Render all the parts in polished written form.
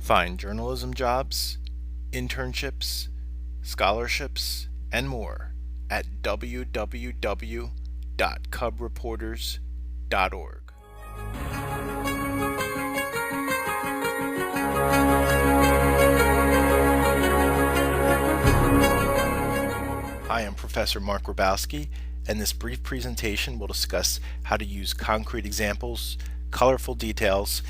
Find journalism jobs, internships, scholarships, and more at www.cubreporters.org. Hi, I'm Professor Mark Grabowski, and this brief presentation will discuss how to use concrete examples, colorful details,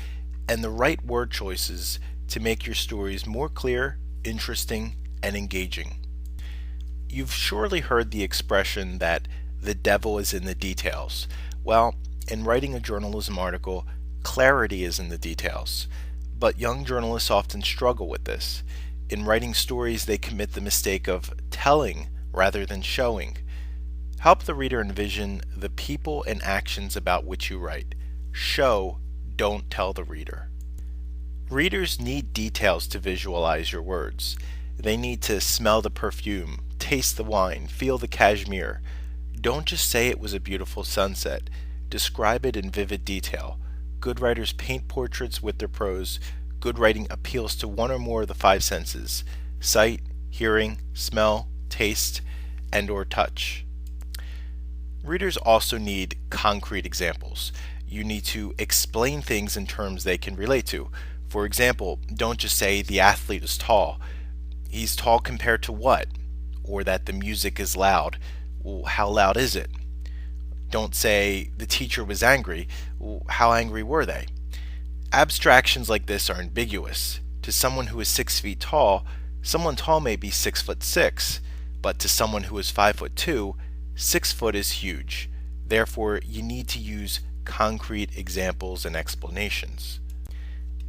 and the right word choices to make your stories more clear, interesting, and engaging. You've surely heard the expression that the devil is in the details. Well, in writing a journalism article, clarity is in the details. But young journalists often struggle with this. In writing stories, they commit the mistake of telling rather than showing. Help the reader envision the people and actions about which you write. Show, don't tell the reader. Readers need details to visualize your words. They need to smell the perfume, taste the wine, feel the cashmere. Don't just say it was a beautiful sunset. Describe it in vivid detail. Good writers paint portraits with their prose. Good writing appeals to one or more of the five senses: sight, hearing, smell, taste, and or touch. Readers also need concrete examples. You need to explain things in terms they can relate to. For example, don't just say the athlete is tall. He's tall compared to what? Or that the music is loud. Well, how loud is it? Don't say the teacher was angry. Well, how angry were they? Abstractions like this are ambiguous. To someone who is 6 feet tall, someone tall may be 6'6", but to someone who is 5'2", 6 foot is huge. Therefore, you need to use concrete examples and explanations.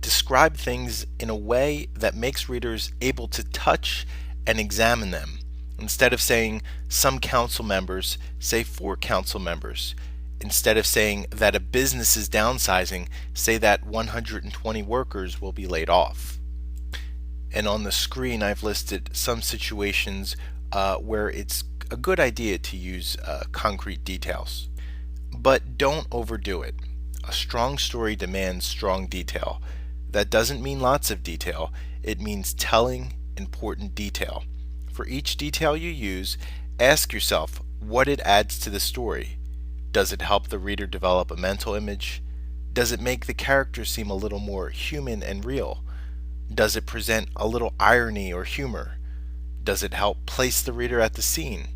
Describe things in a way that makes readers able to touch and examine them. Instead of saying some council members, say 4 council members. Instead of saying that a business is downsizing, say that 120 workers will be laid off. And on the screen I've listed some situations where it's a good idea to use concrete details. But don't overdo it. A strong story demands strong detail. That doesn't mean lots of detail. It means telling important detail. For each detail you use, ask yourself what it adds to the story. Does it help the reader develop a mental image? Does it make the characters seem a little more human and real? Does it present a little irony or humor? Does it help place the reader at the scene?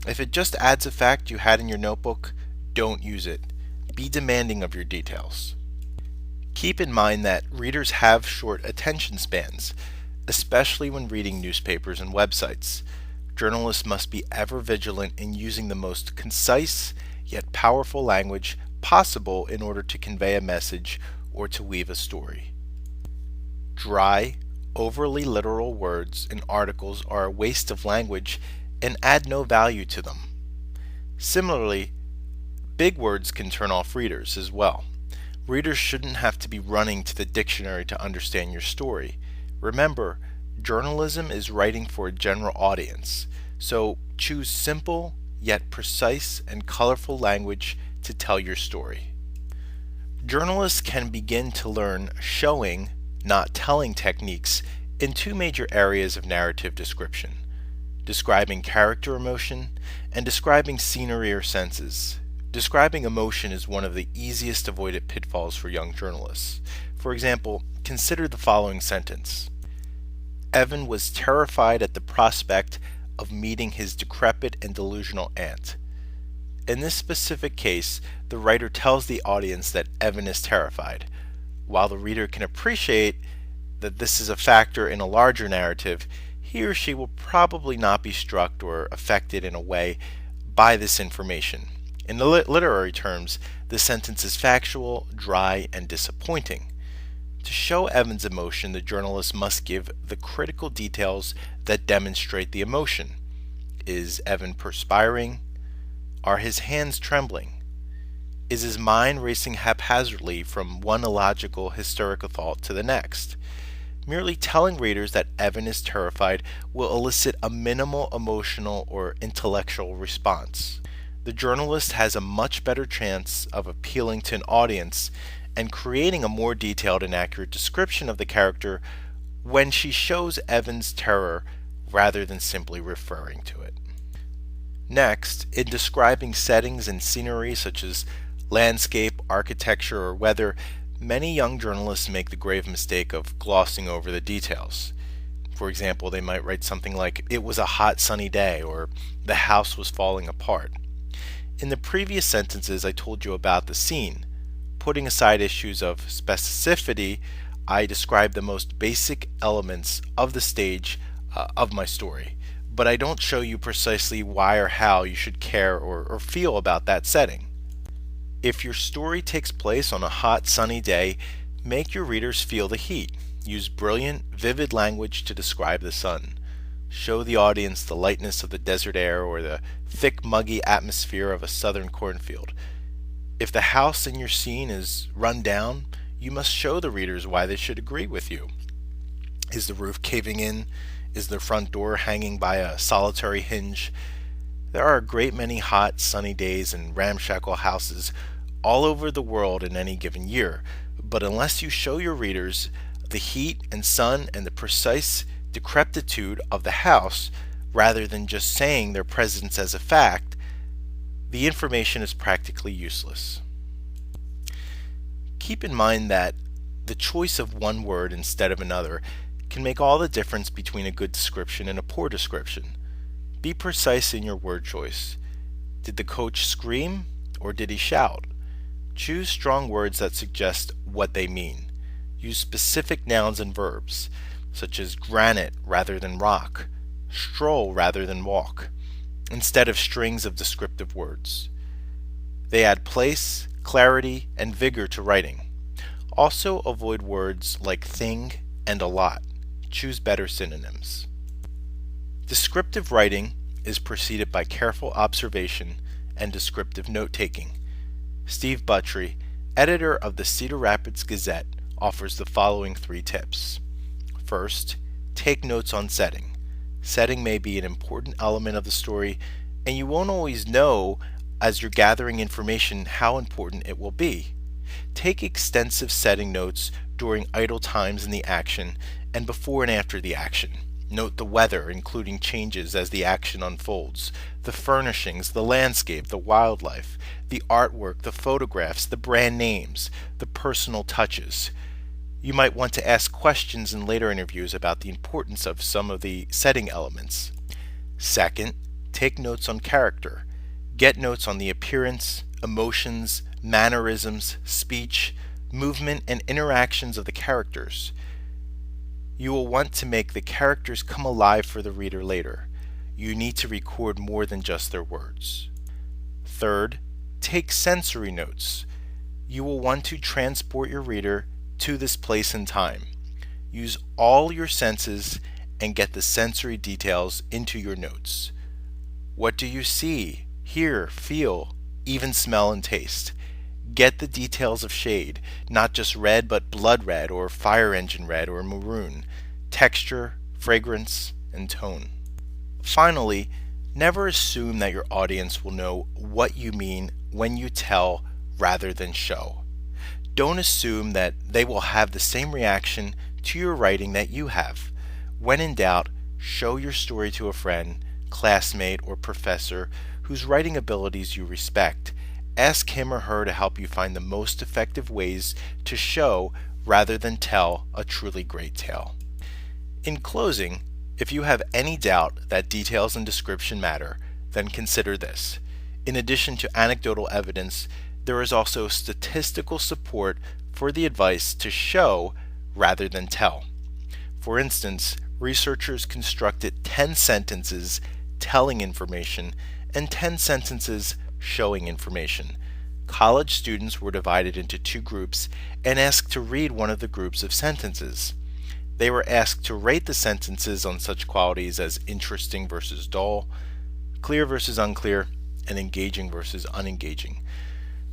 If it just adds a fact you had in your notebook, don't use it. Be demanding of your details. Keep in mind that readers have short attention spans, especially when reading newspapers and websites. Journalists must be ever vigilant in using the most concise yet powerful language possible in order to convey a message or to weave a story. Dry, overly literal words in articles are a waste of language and add no value to them. Similarly, big words can turn off readers as well. Readers shouldn't have to be running to the dictionary to understand your story. Remember, journalism is writing for a general audience, so choose simple yet precise and colorful language to tell your story. Journalists can begin to learn showing, not telling techniques in 2 major areas of narrative description: describing character emotion and describing scenery or senses. Describing emotion is one of the easiest avoided pitfalls for young journalists. For example, consider the following sentence. Evan was terrified at the prospect of meeting his decrepit and delusional aunt. In this specific case, the writer tells the audience that Evan is terrified. While the reader can appreciate that this is a factor in a larger narrative, he or she will probably not be struck or affected in a way by this information. In the literary terms, the sentence is factual, dry, and disappointing. To show Evan's emotion, the journalist must give the critical details that demonstrate the emotion. Is Evan perspiring? Are his hands trembling? Is his mind racing haphazardly from one illogical, hysterical thought to the next? Merely telling readers that Evan is terrified will elicit a minimal emotional or intellectual response. The journalist has a much better chance of appealing to an audience and creating a more detailed and accurate description of the character when she shows Evan's terror rather than simply referring to it. Next, in describing settings and scenery such as landscape, architecture, or weather, many young journalists make the grave mistake of glossing over the details. For example, they might write something like, "It was a hot sunny day," or "the house was falling apart." In the previous sentences, I told you about the scene. Putting aside issues of specificity, I describe the most basic elements of the stage of my story, but I don't show you precisely why or how you should care or feel about that setting. If your story takes place on a hot sunny day, make your readers feel the heat. Use brilliant, vivid language to describe the sun. Show the audience the lightness of the desert air or the thick, muggy atmosphere of a southern cornfield. If the house in your scene is run down, you must show the readers why they should agree with you. Is the roof caving in? Is the front door hanging by a solitary hinge? There are a great many hot, sunny days in ramshackle houses all over the world in any given year, but unless you show your readers the heat and sun and the precise decrepitude of the house, rather than just saying their presence as a fact, the information is practically useless. Keep in mind that the choice of one word instead of another can make all the difference between a good description and a poor description. Be precise in your word choice. Did the coach scream or did he shout? Choose strong words that suggest what they mean. Use specific nouns and verbs, such as granite rather than rock, stroll rather than walk, instead of strings of descriptive words. They add place, clarity, and vigor to writing. Also avoid words like thing and a lot. Choose better synonyms. Descriptive writing is preceded by careful observation and descriptive note-taking. Steve Buttrey, editor of the Cedar Rapids Gazette, offers the following 3 tips. First, take notes on setting. Setting may be an important element of the story, and you won't always know as you're gathering information how important it will be. Take extensive setting notes during idle times in the action and before and after the action. Note the weather, including changes as the action unfolds, the furnishings, the landscape, the wildlife, the artwork, the photographs, the brand names, the personal touches. You might want to ask questions in later interviews about the importance of some of the setting elements. Second, take notes on character. Get notes on the appearance, emotions, mannerisms, speech, movement, and interactions of the characters. You will want to make the characters come alive for the reader later. You need to record more than just their words. Third, take sensory notes. You will want to transport your reader to this place and time. Use all your senses and get the sensory details into your notes. What do you see, hear, feel, even smell and taste? Get the details of shade, not just red but blood red or fire engine red or maroon, texture, fragrance, and tone. Finally, never assume that your audience will know what you mean when you tell rather than show. Don't assume that they will have the same reaction to your writing that you have. When in doubt, show your story to a friend, classmate, or professor whose writing abilities you respect. Ask him or her to help you find the most effective ways to show rather than tell a truly great tale. In closing, if you have any doubt that details and description matter, then consider this. In addition to anecdotal evidence, there is also statistical support for the advice to show rather than tell. For instance, researchers constructed 10 sentences telling information and 10 sentences showing information. College students were divided into 2 groups and asked to read one of the groups of sentences. They were asked to rate the sentences on such qualities as interesting versus dull, clear versus unclear, and engaging versus unengaging.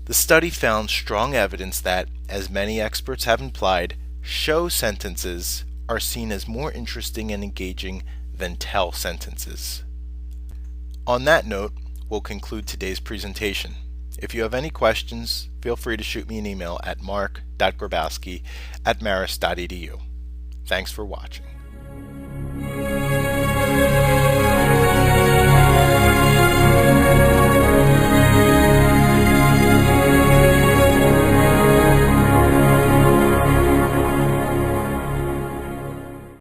The study found strong evidence that, as many experts have implied, show sentences are seen as more interesting and engaging than tell sentences. On that note, we'll conclude today's presentation. If you have any questions, feel free to shoot me an email at mark.grabowski@marist.edu. Thanks for watching.